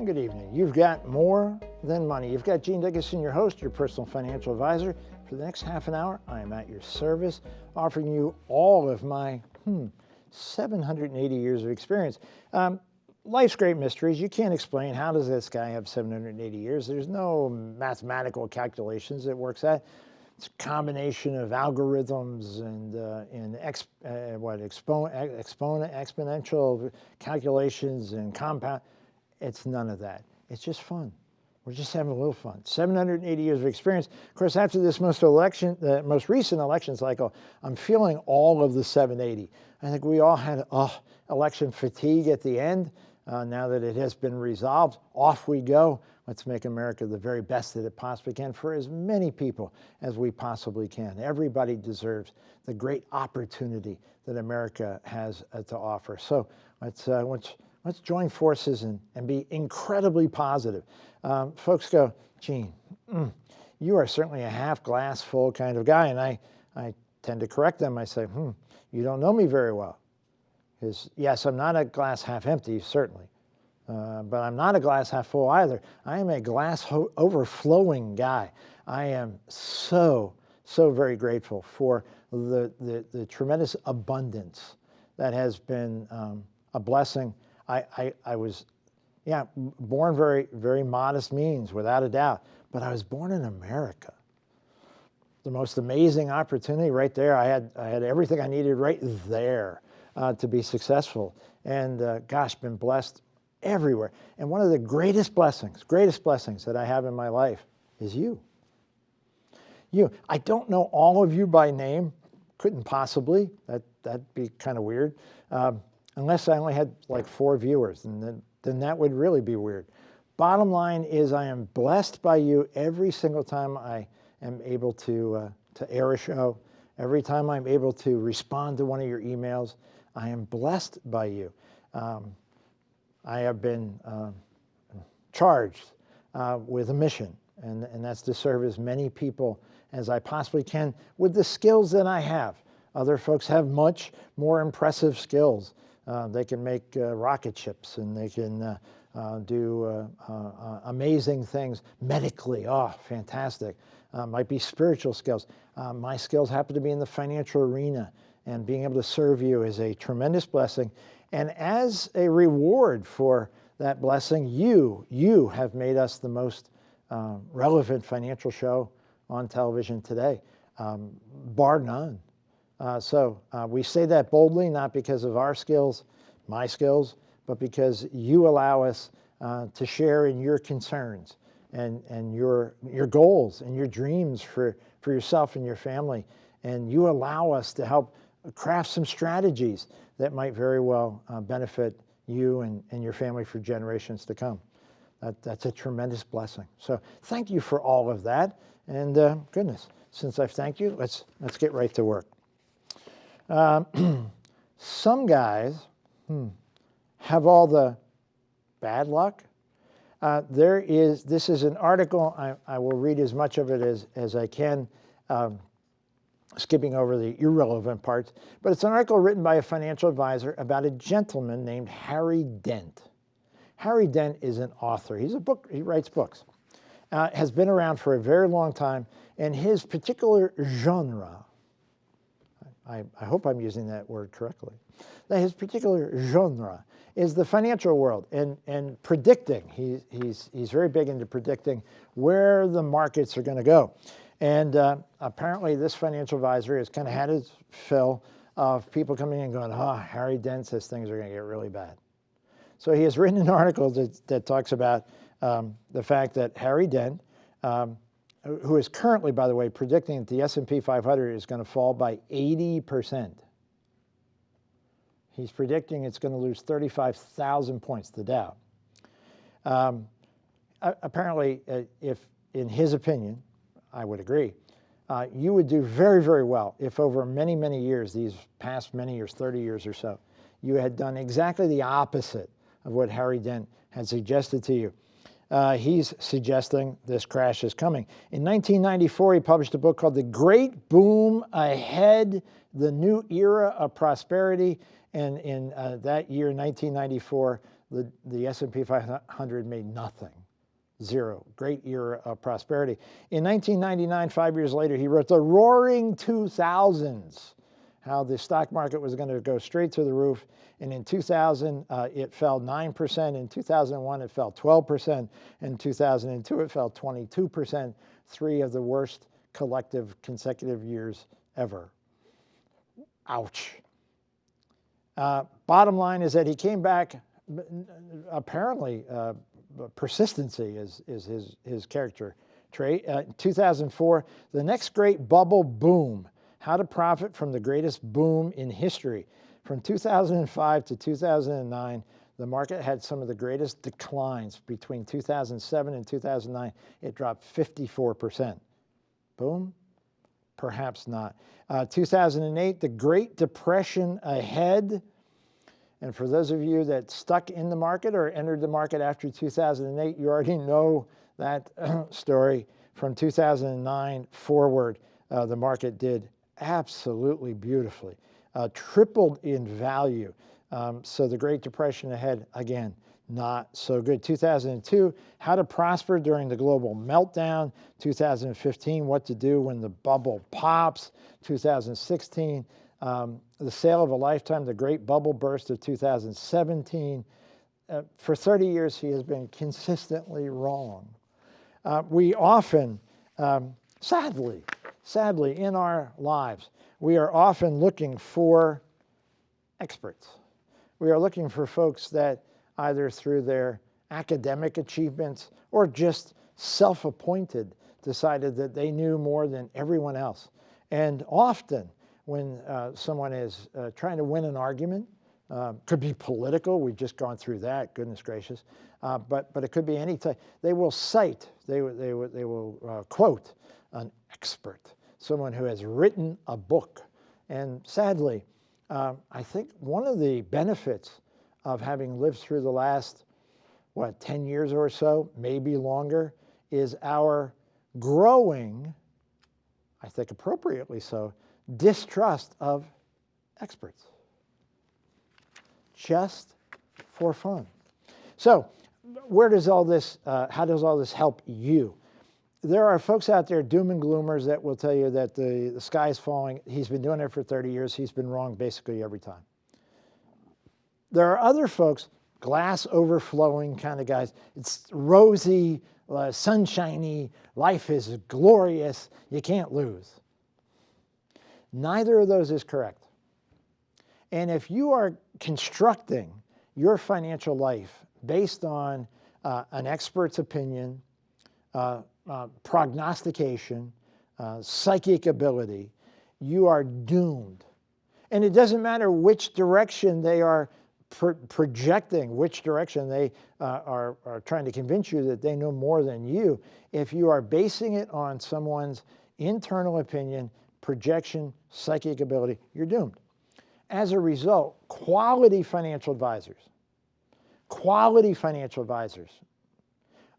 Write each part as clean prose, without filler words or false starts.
And good evening. You've got more than money. You've got Gene Dickinson, your host, your personal financial advisor. For the next half an hour, I am at your service, offering you all of my 780 years of experience. Life's great mysteries. You can't explain, how does this guy have 780 years? There's no mathematical calculations it works at. It's a combination of algorithms and exponential calculations and compound. It's none of that. It's just fun. We're just having a little fun. 780 years of experience. Of course, after this most recent election cycle, I'm feeling all of the 780. I think we all had election fatigue at the end. Now that it has been resolved, off we go. Let's make America the very best that it possibly can for as many people as we possibly can. Everybody deserves the great opportunity that America has to offer. So let's join forces and be incredibly positive. Folks go, Gene, you are certainly a half glass full kind of guy. And I tend to correct them. I say, you don't know me very well. Because yes, I'm not a glass half empty, certainly. But I'm not a glass half full either. I am a glass overflowing guy. I am so very grateful for the tremendous abundance that has been a blessing. I was, born very modest means, without a doubt. But I was born in America. The most amazing opportunity right there. I had everything I needed right there to be successful. And gosh, been blessed everywhere. And one of the greatest blessings that I have in my life is you. You. I don't know all of you by name. Couldn't possibly. That'd be kind of weird. Unless I only had like 4 viewers, and then that would really be weird. Bottom line is, I am blessed by you every single time I am able to air a show. Every time I'm able to respond to one of your emails, I am blessed by you. I have been charged with a mission, and that's to serve as many people as I possibly can with the skills that I have. Other folks have much more impressive skills. They can make rocket ships, and they can do amazing things medically. Oh, fantastic. Might be spiritual skills. My skills happen to be in the financial arena, and being able to serve you is a tremendous blessing. And as a reward for that blessing, you have made us the most relevant financial show on television today, bar none. So we say that boldly, not because of our skills, my skills, but because you allow us to share in your concerns and your goals and your dreams for yourself and your family. And you allow us to help craft some strategies that might very well benefit you and your family for generations to come. That's a tremendous blessing. So thank you for all of that. And goodness, since I've thanked you, let's get right to work. Some guys have all the bad luck. This is an article. I will read as much of it as I can, skipping over the irrelevant parts. But it's an article written by a financial advisor about a gentleman named Harry Dent. Harry Dent is an author. He writes books. Has been around for a very long time, and his particular genre, I hope I'm using that word correctly, that his particular genre is the financial world and predicting. He's very big into predicting where the markets are going to go. And apparently this financial advisor has kind of had his fill of people coming in and going, Harry Dent says things are going to get really bad. So he has written an article that talks about the fact that Harry Dent, who is currently, by the way, predicting that the S&P 500 is going to fall by 80%. He's predicting it's going to lose 35,000 points, the Dow. Apparently, if, in his opinion, I would agree, you would do very, very well if over many, many years, these past many years, 30 years or so, you had done exactly the opposite of what Harry Dent had suggested to you. He's suggesting this crash is coming. In 1994, he published a book called The Great Boom Ahead, The New Era of Prosperity. And in that year, 1994, the S&P 500 made nothing. Zero. Great era of prosperity. In 1999, 5 years later, he wrote The Roaring 2000s, how the stock market was going to go straight to the roof. And in 2000, it fell 9%. In 2001, it fell 12%. In 2002, it fell 22%, three of the worst collective consecutive years ever. Ouch. Bottom line is that he came back, apparently, persistency is his character trait. 2004, the next great bubble boom, how to profit from the greatest boom in history. From 2005 to 2009, the market had some of the greatest declines. Between 2007 and 2009, it dropped 54%. Boom? Perhaps not. 2008, the Great Depression ahead. And for those of you that stuck in the market or entered the market after 2008, you already know that story. From 2009 forward, the market did absolutely beautifully, tripled in value. So the Great Depression ahead, again, not so good. 2002, how to prosper during the global meltdown. 2015, what to do when the bubble pops. 2016, the sale of a lifetime, the great bubble burst of 2017. For 30 years, he has been consistently wrong. We often, sadly, in our lives, we are often looking for experts. We are looking for folks that either through their academic achievements or just self-appointed decided that they knew more than everyone else. And often when someone is trying to win an argument, could be political, we've just gone through that, goodness gracious, but it could be any type. They will cite, they will quote an expert, someone who has written a book. And sadly, I think one of the benefits of having lived through the last, 10 years or so, maybe longer, is our growing, I think appropriately so, distrust of experts. Just for fun. So where does all this, how does all this help you? There are folks out there, doom and gloomers, that will tell you that the sky is falling. He's been doing it for 30 years. He's been wrong basically every time. There are other folks, glass overflowing kind of guys. It's rosy, sunshiny, life is glorious, you can't lose. Neither of those is correct. And if you are constructing your financial life based on an expert's opinion, prognostication, psychic ability, you are doomed. And it doesn't matter which direction they are projecting, which direction they are trying to convince you that they know more than you. If you are basing it on someone's internal opinion, projection, psychic ability, you're doomed. As a result, quality financial advisors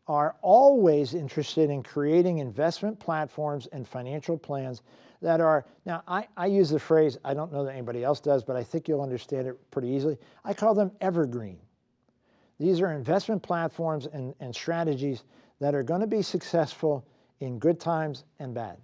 are always interested in creating investment platforms and financial plans that are, now I use the phrase, I don't know that anybody else does, but I think you'll understand it pretty easily. I call them evergreen. These are investment platforms and strategies that are going to be successful in good times and bad.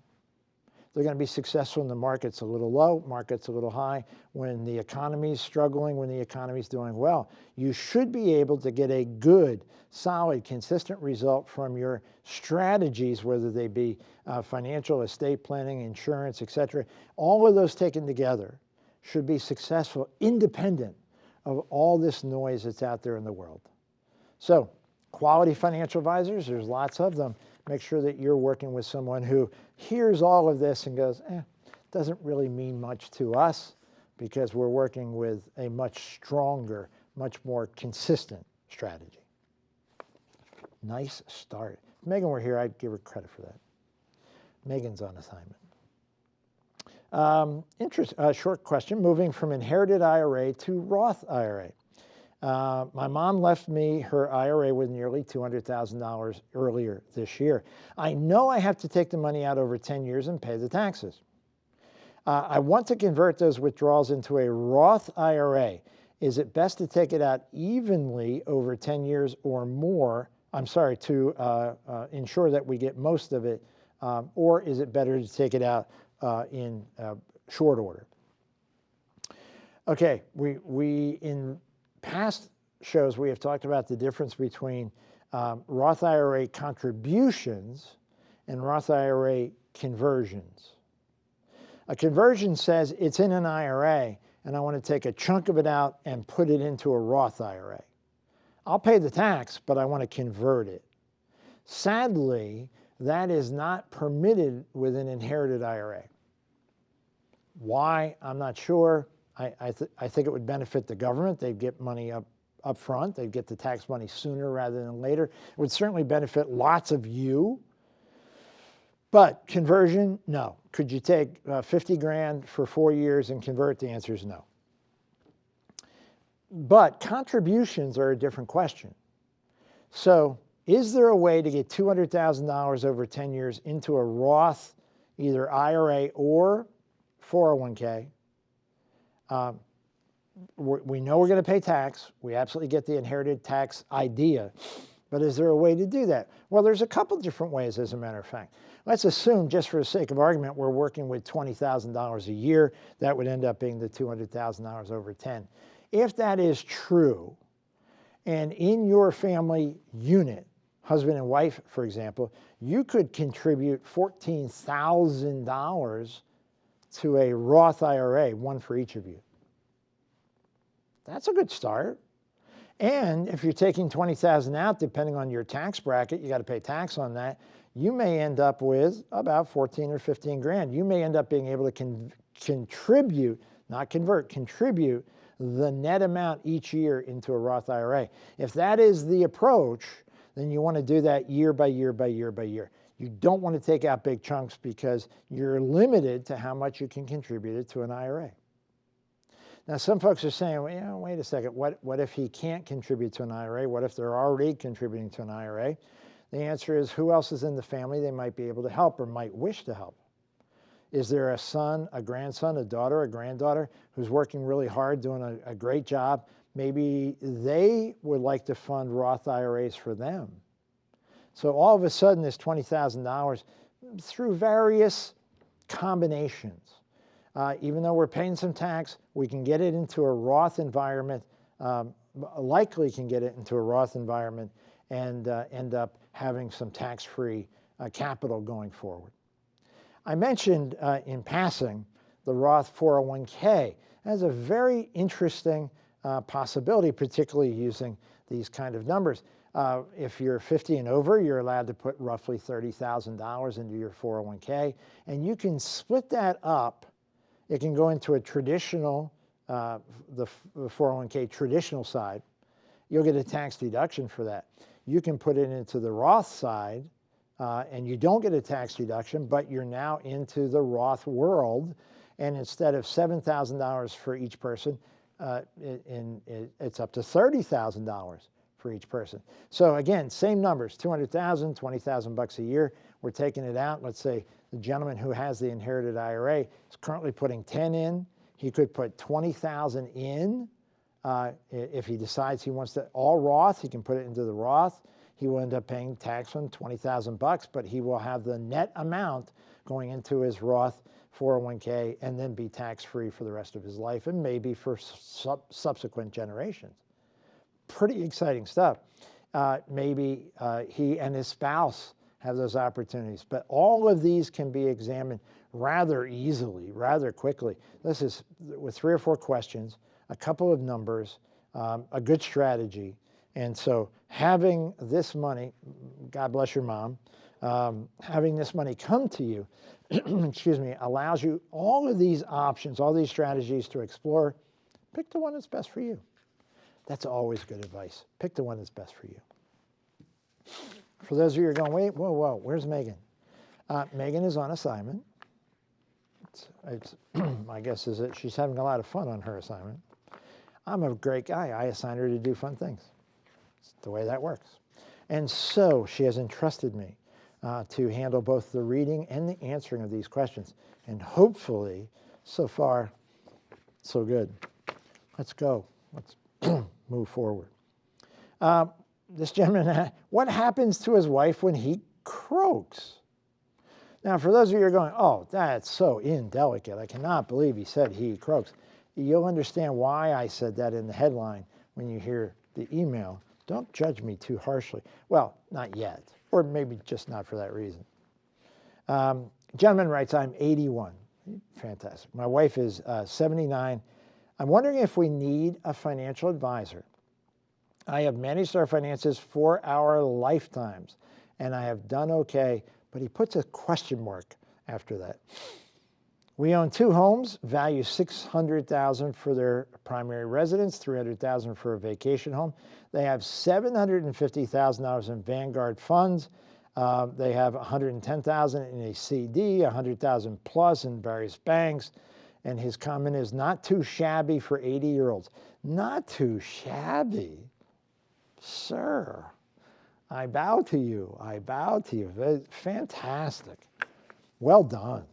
They're going to be successful when the market's a little low, market's a little high, when the economy's struggling, when the economy's doing well. You should be able to get a good, solid, consistent result from your strategies, whether they be financial, estate planning, insurance, etc. All of those taken together should be successful, independent of all this noise that's out there in the world. So, quality financial advisors, there's lots of them. Make sure that you're working with someone who hears all of this and goes, doesn't really mean much to us, because we're working with a much stronger, much more consistent strategy. Nice start. If Megan were here, I'd give her credit for that. Megan's on assignment. Short question, moving from inherited IRA to Roth IRA. My mom left me her IRA with nearly $200,000 earlier this year. I know I have to take the money out over 10 years and pay the taxes. I want to convert those withdrawals into a Roth IRA. Is it best to take it out evenly over 10 years or more? I'm sorry, to ensure that we get most of it, or is it better to take it out in short order? Okay, we in past shows we have talked about the difference between Roth IRA contributions and Roth IRA conversions. A conversion says it's in an IRA and I want to take a chunk of it out and put it into a Roth IRA. I'll pay the tax, but I want to convert it. Sadly, that is not permitted with an inherited IRA. Why? I'm not sure. I think it would benefit the government. They'd get money up front. They'd get the tax money sooner rather than later. It would certainly benefit lots of you. But conversion, no. Could you take 50 grand for 4 years and convert? The answer is no. But contributions are a different question. So is there a way to get $200,000 over 10 years into a Roth, either IRA or 401k? We know we're going to pay tax. We absolutely get the inherited tax idea. But is there a way to do that? Well, there's a couple different ways, as a matter of fact. Let's assume, just for the sake of argument, we're working with $20,000 a year. That would end up being the $200,000 over 10. If that is true, and in your family unit, husband and wife, for example, you could contribute $14,000 to a Roth IRA, one for each of you. That's a good start. And if you're taking $20,000 out, depending on your tax bracket, you got to pay tax on that, you may end up with about 14 or 15 grand. You may end up being able to contribute, not convert, contribute the net amount each year into a Roth IRA. If that is the approach, then you want to do that year by year by year by year. You don't want to take out big chunks because you're limited to how much you can contribute it to an IRA. Now, some folks are saying, well, yeah, wait a second, what if he can't contribute to an IRA? What if they're already contributing to an IRA? The answer is, who else is in the family they might be able to help or might wish to help? Is there a son, a grandson, a daughter, a granddaughter who's working really hard, doing a great job? Maybe they would like to fund Roth IRAs for them. So all of a sudden, this $20,000 through various combinations, even though we're paying some tax, we can get it into a Roth environment, likely can get it into a Roth environment and end up having some tax-free capital going forward. I mentioned in passing the Roth 401k as a very interesting possibility, particularly using these kind of numbers. If you're 50 and over, you're allowed to put roughly $30,000 into your 401k, and you can split that up. It can go into a traditional, the 401k traditional side. You'll get a tax deduction for that. You can put it into the Roth side, and you don't get a tax deduction, but you're now into the Roth world. And instead of $7,000 for each person, it's up to $30,000 for each person. So again, same numbers, 200,000, 20,000 bucks a year. We're taking it out. Let's say the gentleman who has the inherited IRA is currently putting 10 in. He could put 20,000 in. If he decides he wants to all Roth, he can put it into the Roth. He will end up paying tax on 20,000 bucks, but he will have the net amount going into his Roth 401k and then be tax-free for the rest of his life and maybe for subsequent generations. Pretty exciting stuff. Maybe he and his spouse have those opportunities, but all of these can be examined rather easily, rather quickly. This is with 3 or 4 questions, a couple of numbers, a good strategy. And so having this money, God bless your mom, having this money come to you, excuse me, allows you all of these options, all these strategies to explore. Pick the one that's best for you. That's always good advice. Pick the one that's best for you. For those of you who are going, wait, whoa, whoa, where's Megan? Megan is on assignment. My guess is that she's having a lot of fun on her assignment. I'm a great guy. I assign her to do fun things. It's the way that works. And so she has entrusted me to handle both the reading and the answering of these questions. And hopefully, so far, so good. Let's go. let's move forward. This gentleman, what happens to his wife when he croaks? Now, for those of you who are going, oh, that's so indelicate. I cannot believe he said he croaks. You'll understand why I said that in the headline when you hear the email. Don't judge me too harshly. Well, not yet, or maybe just not for that reason. Gentleman writes, I'm 81. Fantastic. My wife is 79. I'm wondering if we need a financial advisor. I have managed our finances for our lifetimes, and I have done okay, but he puts a question mark after that. We own 2 homes, value $600,000 for their primary residence, $300,000 for a vacation home. They have $750,000 in Vanguard funds. They have $110,000 in a CD, $100,000 plus in various banks. And his comment is, not too shabby for 80-year-olds. Not too shabby? Sir, I bow to you. I bow to you. Fantastic. Well done.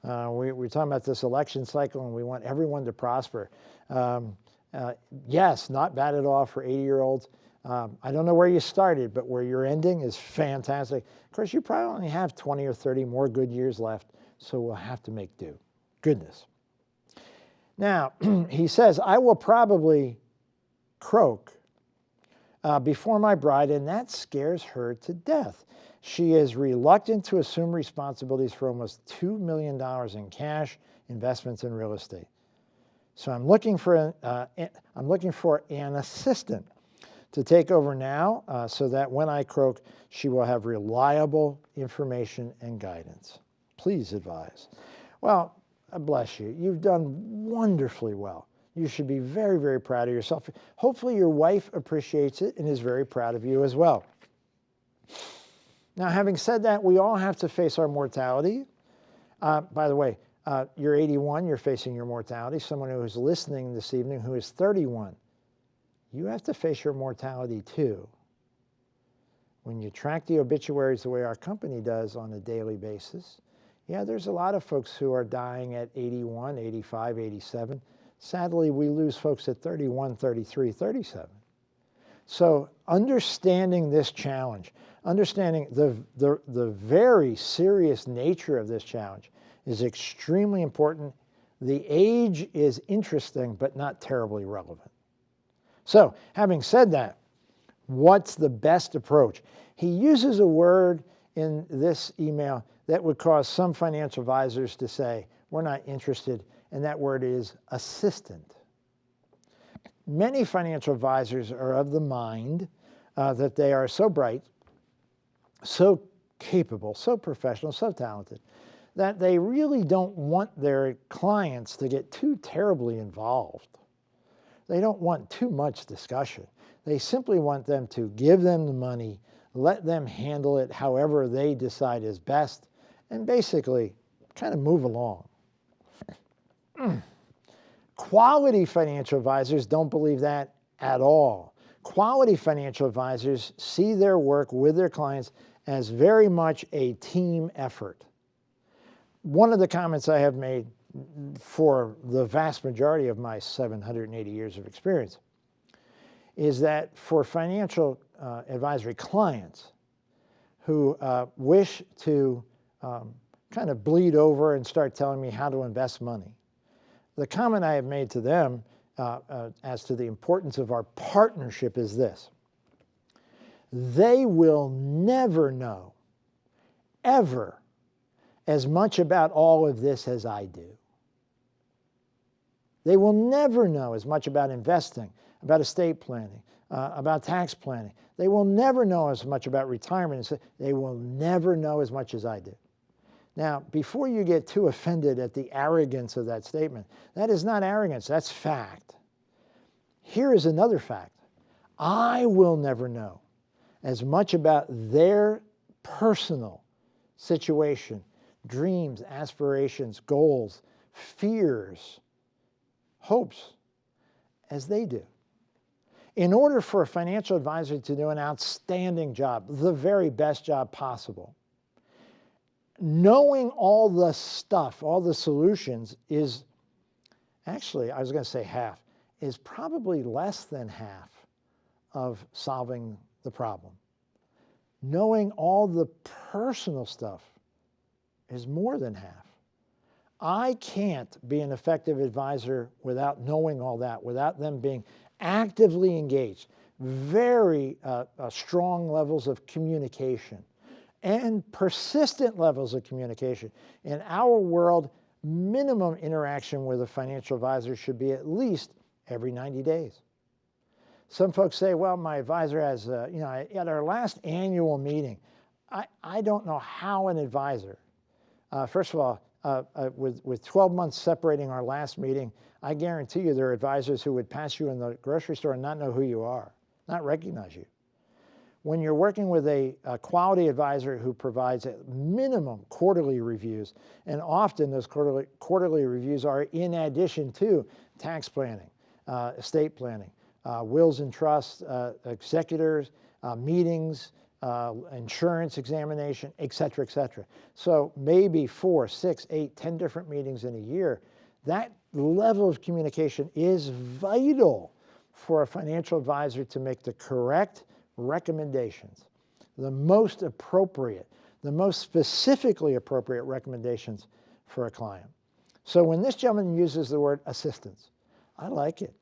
We're talking about this election cycle, and we want everyone to prosper. Yes, not bad at all for 80-year-olds. I don't know where you started, but where you're ending is fantastic. Of course, you probably only have 20 or 30 more good years left, so we'll have to make do. Goodness. Now, he says, I will probably croak before my bride, and that scares her to death. She is reluctant to assume responsibilities for almost $2 million in cash, investments, in real estate. So I'm looking for an assistant to take over now so that when I croak, she will have reliable information and guidance. Please advise. Well, bless you. You've done wonderfully well. You should be very, very proud of yourself. Hopefully your wife appreciates it and is very proud of you as well. Now, having said that, we all have to face our mortality. By the way, you're 81, you're facing your mortality. Someone who is listening this evening who is 31, you have to face your mortality too. When you track the obituaries the way our company does on a daily basis, yeah, there's a lot of folks who are dying at 81, 85, 87. Sadly, we lose folks at 31, 33, 37. So understanding this challenge, understanding the very serious nature of this challenge is extremely important. The age is interesting, but not terribly relevant. So having said that, what's the best approach? He uses a word in this email that would cause some financial advisors to say, we're not interested, and that word is assistant. Many financial advisors are of the mind that they are so bright, so capable, so professional, so talented, that they really don't want their clients to get too terribly involved. They don't want too much discussion. They simply want them to give them the money, let them handle it however they decide is best, and basically kind of move along. Quality financial advisors don't believe that at all. Quality financial advisors see their work with their clients as very much a team effort. One of the comments I have made for the vast majority of my 780 years of experience is that for financial advisory clients who wish to kind of bleed over and start telling me how to invest money, the comment I have made to them as to the importance of our partnership is this: they will never know, ever, as much about all of this as I do. They will never know as much about investing, about estate planning, about tax planning. They will never know as much about retirement. They will never know as much as I do. Now, before you get too offended at the arrogance of that statement, that is not arrogance, that's fact. Here is another fact. I will never know as much about their personal situation, dreams, aspirations, goals, fears, hopes, as they do. In order for a financial advisor to do an outstanding job, the very best job possible, knowing all the stuff, all the solutions is actually, I was going to say half, is probably less than half of solving the problem. Knowing all the personal stuff is more than half. I can't be an effective advisor without knowing all that, without them being actively engaged. Very strong levels of communication and persistent levels of communication. In our world, minimum interaction with a financial advisor should be at least every 90 days. Some folks say, well, my advisor has, at our last annual meeting, I don't know how an advisor, first of all, with 12 months separating our last meeting, I guarantee you there are advisors who would pass you in the grocery store and not know who you are, not recognize you. When you're working with a quality advisor who provides at minimum quarterly reviews, and often those quarterly reviews are in addition to tax planning, estate planning, wills and trusts, executors, meetings, insurance examination, et cetera, et cetera. So maybe 4, 6, 8, 10 different meetings in a year. That level of communication is vital for a financial advisor to make the correct recommendations, the most appropriate, the most specifically appropriate recommendations for a client. So when this gentleman uses the word assistance, I like it.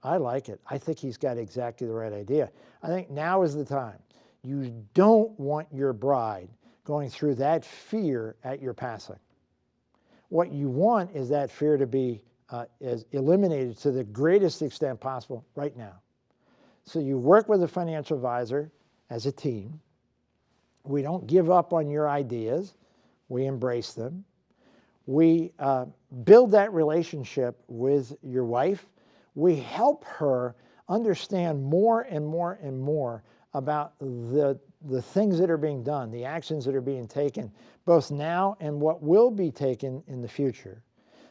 I like it. I think he's got exactly the right idea. I think now is the time. You don't want your bride going through that fear at your passing. What you want is that fear to be eliminated to the greatest extent possible right now. So you work with a financial advisor as a team. We don't give up on your ideas. We embrace them. We build that relationship with your wife. We help her understand more and more and more about the things that are being done, the actions that are being taken, both now and what will be taken in the future,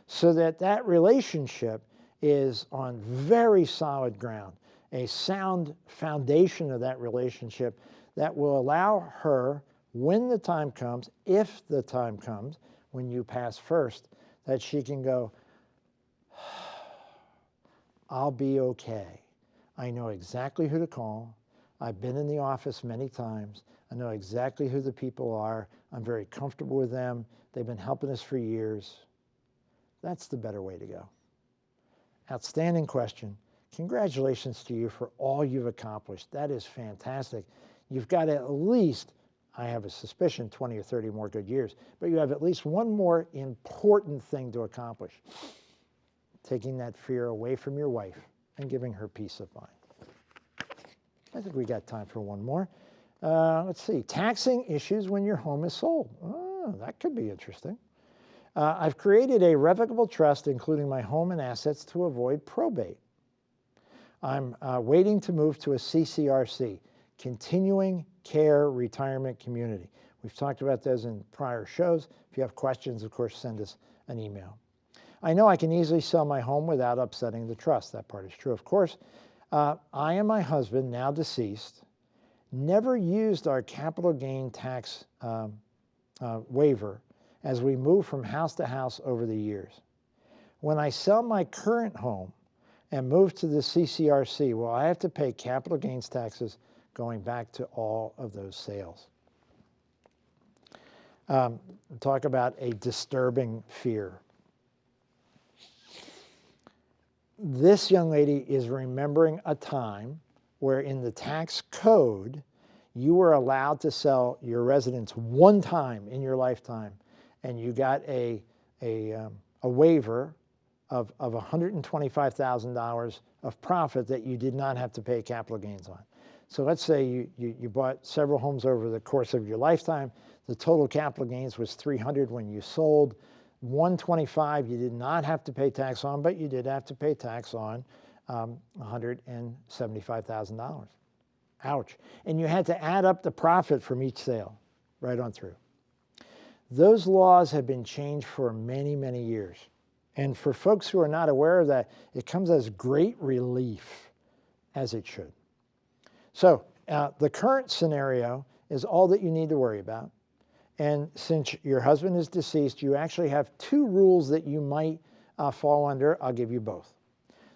so that that relationship is on very solid ground, a sound foundation of that relationship that will allow her, when the time comes, if the time comes, when you pass first, that she can go, I'll be okay. I know exactly who to call. I've been in the office many times. I know exactly who the people are. I'm very comfortable with them. They've been helping us for years. That's the better way to go. Outstanding question. Congratulations to you for all you've accomplished. That is fantastic. You've got at least, I have a suspicion, 20 or 30 more good years, but you have at least one more important thing to accomplish. Taking that fear away from your wife and giving her peace of mind. I think we got time for one more. Let's see, taxing issues when your home is sold. Oh, that could be interesting. I've created a revocable trust, including my home and assets, to avoid probate. I'm waiting to move to a CCRC, Continuing Care Retirement Community. We've talked about those in prior shows. If you have questions, of course, send us an email. I know I can easily sell my home without upsetting the trust. That part is true, of course. I and my husband, now deceased, never used our capital gain tax waiver as we moved from house to house over the years. When I sell my current home and move to the CCRC, will I have to pay capital gains taxes going back to all of those sales? Talk about a disturbing fear. This young lady is remembering a time where in the tax code, you were allowed to sell your residence one time in your lifetime, and you got a waiver of $125,000 of profit that you did not have to pay capital gains on. So let's say you bought several homes over the course of your lifetime. The total capital gains was $300 when you sold. $125 you did not have to pay tax on, but you did have to pay tax on $175,000. Ouch. And you had to add up the profit from each sale right on through. Those laws have been changed for many, many years. And for folks who are not aware of that, it comes as great relief, as it should. So the current scenario is all that you need to worry about. And since your husband is deceased, you actually have two rules that you might fall under. I'll give you both.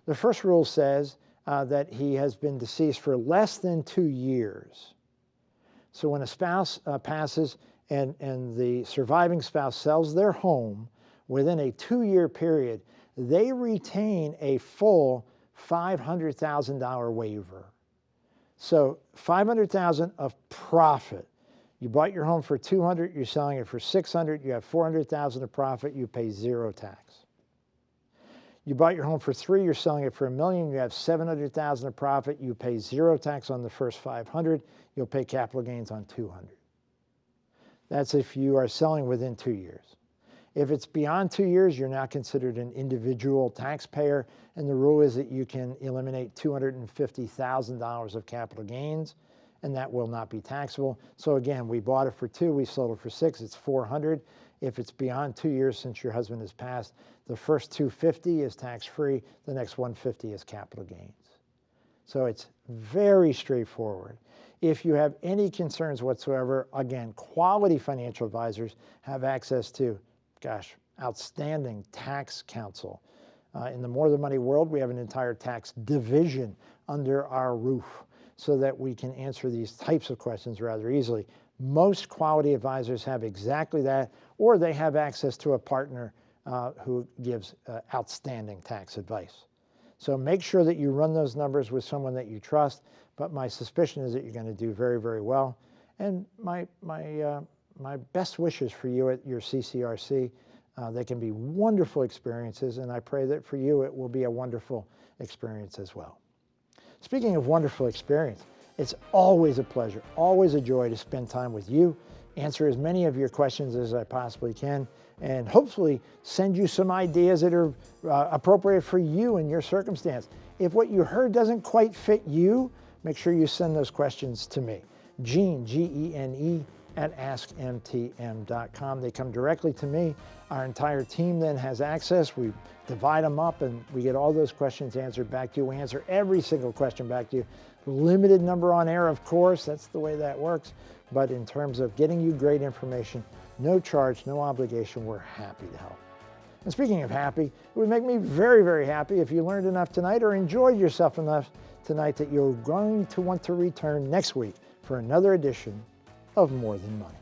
The first rule says that he has been deceased for less than 2 years. So when a spouse passes and the surviving spouse sells their home within a 2-year period, they retain a full $500,000 waiver. So $500,000 of profit. You bought your home for $200,000, you're selling it for $600,000, you have $400,000 of profit, you pay 0 tax. You bought your home for $3,000, you're selling it for $1 million, you have $700,000 of profit, you pay 0 tax on the first $500,000, you'll pay capital gains on $200,000. That's if you are selling within 2 years. If it's beyond 2 years, you're now considered an individual taxpayer, and the rule is that you can eliminate $250,000 of capital gains, and that will not be taxable. So again, we bought it for $2,000, we sold it for $6,000, it's $400,000. If it's beyond 2 years since your husband has passed, the first $250,000 is tax-free, the next $150,000 is capital gains. So it's very straightforward. If you have any concerns whatsoever, again, quality financial advisors have access to, outstanding tax counsel. In the More Than Money world, we have an entire tax division under our roof so that we can answer these types of questions rather easily. Most quality advisors have exactly that, or they have access to a partner who gives outstanding tax advice. So make sure that you run those numbers with someone that you trust, but my suspicion is that you're going to do very, very well. And my best wishes for you at your CCRC. They can be wonderful experiences, and I pray that for you it will be a wonderful experience as well. Speaking of wonderful experience, it's always a pleasure, always a joy to spend time with you, answer as many of your questions as I possibly can, and hopefully send you some ideas that are appropriate for you and your circumstance. If what you heard doesn't quite fit you, make sure you send those questions to me. Gene, Gene, at AskMTM.com. They come directly to me. Our entire team then has access. We divide them up and we get all those questions answered back to you. We answer every single question back to you. Limited number on air, of course. That's the way that works. But in terms of getting you great information, no charge, no obligation, we're happy to help. And speaking of happy, it would make me very, very happy if you learned enough tonight or enjoyed yourself enough tonight that you're going to want to return next week for another edition of More Than Money.